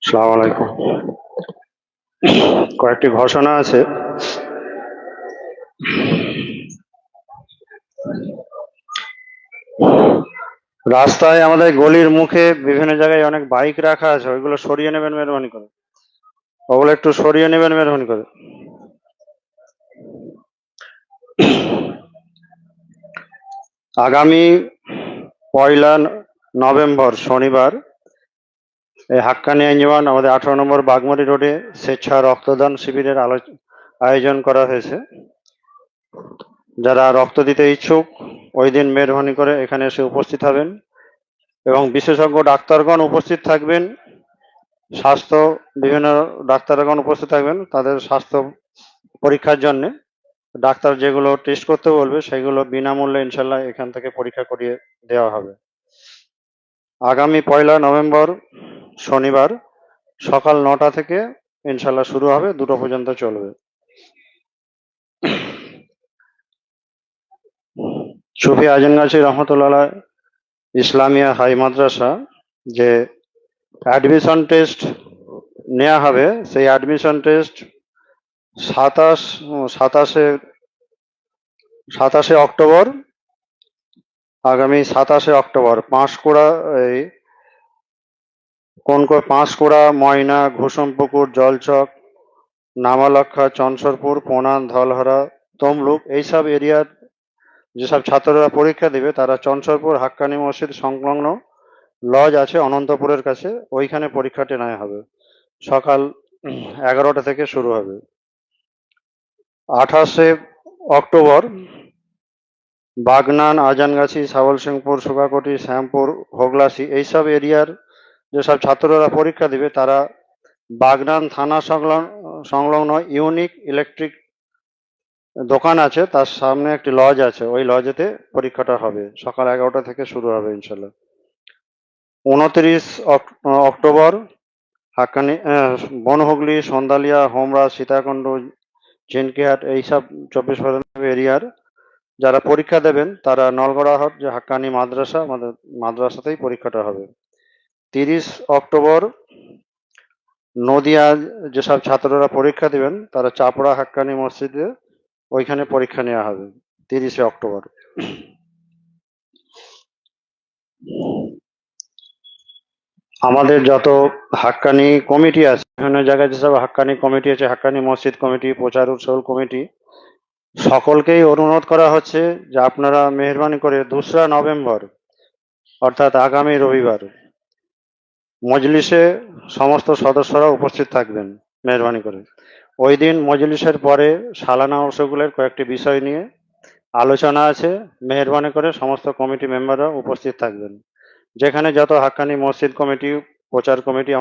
আসসালামু আলাইকুম। কয়েকটি ঘোষণা আছে। রাস্তায় আমাদের গলির মুখে বিভিন্ন জায়গায় অনেক বাইক রাখা আছে, ওইগুলো সরিয়ে নেবেন মেহরবানি করে। ওগুলো একটু সরিয়ে নেবেন মেহরবানি করে। আগামী 1 নভেম্বর শনিবার এই হাক্কানি আঞ্জুমান আমাদের 18 নম্বর বাগমারি রোডে স্বেচ্ছা রক্তদান শিবিরের আয়োজন করা হয়েছে। যারা রক্ত দিতে ইচ্ছুক ওই দিন মেহরবানি করে এখানে এসে উপস্থিত হবেন এবং বিশেষজ্ঞ ডাক্তারগণ উপস্থিত থাকবেন। বিভিন্ন ডাক্তারগণ উপস্থিত থাকবেন তাদের স্বাস্থ্য পরীক্ষার জন্য। ডাক্তার যেগুলো টেস্ট করতে বলবে সেগুলো বিনামূল্যে ইনশাল্লাহ এখান থেকে পরীক্ষা করিয়ে দেওয়া হবে। আগামী 1 নভেম্বর শনিবার সকাল 9টা থেকে ইনশাল্লাহ শুরু হবে, 2টো পর্যন্ত চলবে। সুফি আজমগাছি রহমতুল্লাহ ইসলামিয়া হাই মাদ্রাসা যে অ্যাডমিশন টেস্ট নেওয়া হবে, সেই অ্যাডমিশন টেস্ট 27শে অক্টোবর, আগামী 27শে অক্টোবর পাঁশকুড়া, ময়না, ঘুষুমপুকুর, জলচক, নামালক্ষা, চনসরপুর, পোনান, ধলহরা, তমলুক এইসব এরিয়ার যেসব ছাত্ররা পরীক্ষা দিবে তারা চনসরপুর হাক্কানি মসজিদ সংলগ্ন লজ আছে অনন্তপুরের কাছে, ওইখানে পরীক্ষাটি নেওয়া হবে। সকাল 11টা থেকে শুরু হবে। 28শে অক্টোবর বাগনান, আজানগাছি, সাবল সিংপুর, সুগাকোটি, শ্যামপুর, হোগলাসি এইসব এরিয়ার যেসব ছাত্ররা পরীক্ষা দিবে তারা বাগনান থানা সংলগ্ন ইউনিক ইলেকট্রিক দোকান আছে, তার সামনে একটি লজ আছে, ওই লজেতে পরীক্ষাটা হবে। সকাল 11টা থেকে শুরু হবে ইনশাল্লাহ। 29 অক্টোবর হাক্কানি বনহুগলি, সন্দালিয়া, হোমরা, সীতাকুণ্ড, চিনকিহাট এইসব 24 পরগনা এরিয়ার যারা পরীক্ষা দেবেন তারা নলগড়াহাট যে হাক্কানি মাদ্রাসা, আমাদের মাদ্রাসাতেই পরীক্ষাটা হবে। 30 অক্টোবর নদিয়া যেসব ছাত্ররা পরীক্ষা দিবেন তারা চাপড়া হাক্কানি মসজিদে ওইখানে পরীক্ষা নেওয়া হবে 30শে অক্টোবর। আমাদের যত হাক্কানি কমিটি আছে, বিভিন্ন জায়গায় যেসব হাক্কানি কমিটি আছে, হাক্কানি মসজিদ কমিটি, প্রচার উৎসব কমিটি, সকলকেই অনুরোধ করা হচ্ছে যে আপনারা মেহরবানি করে 2রা নভেম্বর অর্থাৎ আগামী রবিবার মজলিসে সমস্ত সদস্যরা উপস্থিত থাকবেন মেহরবানি করে। ওই দিন মজলিসের পরে সালানা উৎসবগুলোর কয়েকটি বিষয় নিয়ে আলোচনা আছে, মেহরবানি করে সমস্ত কমিটি মেম্বাররা উপস্থিত থাকবেন। যেখানে যত হাক্কানি মসজিদ কমিটি, প্রচার কমিটি